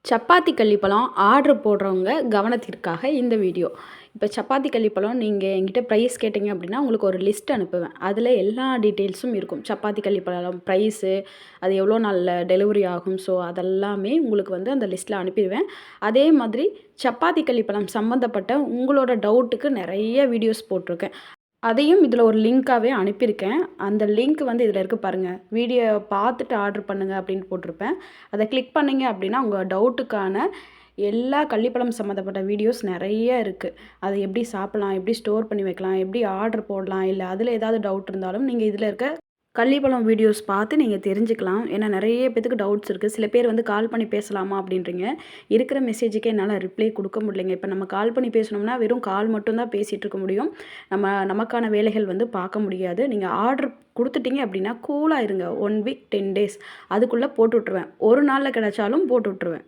Chapati கள்ளிப்பழம் order போடுறவங்க கவனத்திற்காக இந்த video. இப்போ சப்பாத்தி கள்ளிப்பழம் நீங்கள் என்கிட்ட ப்ரைஸ் கேட்டிங்க அப்படின்னா உங்களுக்கு ஒரு லிஸ்ட் அனுப்புவேன். அதில் எல்லா டீட்டெயில்ஸும் இருக்கும். சப்பாத்தி கள்ளிப்பழம் ப்ரைஸு, அது எவ்வளோ நாளில் டெலிவரி ஆகும், ஸோ அதெல்லாமே உங்களுக்கு வந்து அந்த லிஸ்ட்டில் அனுப்பிடுவேன். அதே மாதிரி சப்பாத்தி கள்ளிப்பழம் சம்மந்தப்பட்ட உங்களோட டவுட்டுக்கு நிறைய வீடியோஸ் போட்டிருக்கேன். அதையும் இதில் ஒரு லிங்க்காகவே அனுப்பியிருக்கேன். அந்த லிங்க் வந்து இதில் இருக்குது பாருங்கள். வீடியோ பார்த்துட்டு ஆர்டர் பண்ணுங்கள் அப்படின்னு போட்டிருப்பேன். அதை கிளிக் பண்ணிங்க அப்படின்னா உங்கள் டவுட்டுக்கான எல்லா கள்ளிப்பழம் சம்மந்தப்பட்ட வீடியோஸ் நிறைய இருக்குது. அதை எப்படி சாப்பிட்லாம், எப்படி ஸ்டோர் பண்ணி வைக்கலாம், எப்படி ஆர்டர் போடலாம், இல்லை அதில் ஏதாவது டவுட் இருந்தாலும் நீங்கள் இதில் இருக்க கள்ளிப்பழம் வீடியோஸ் பார்த்து நீங்கள் தெரிஞ்சுக்கலாம். ஏன்னா நிறைய பேத்துக்கு டவுட்ஸ் இருக்குது. சில பேர் வந்து கால் பண்ணி பேசலாமா அப்படின்றீங்க. இருக்கிற மெசேஜுக்கே என்னால் ரிப்ளை கொடுக்க முடியலைங்க. இப்போ நம்ம கால் பண்ணி பேசணும்னா வெறும் கால் மட்டும்தான் பேசிகிட்டு இருக்க முடியும். நமக்கான வேலைகள் வந்து பார்க்க முடியாது. நீங்கள் ஆர்டர் கொடுத்துட்டீங்க அப்படின்னா கூலாக இருங்க. 1 வீக் 10 டேஸ் அதுக்குள்ளே போட்டு விட்ருவேன். ஒரு நாளில் கிடைச்சாலும் போட்டு விட்ருவேன்.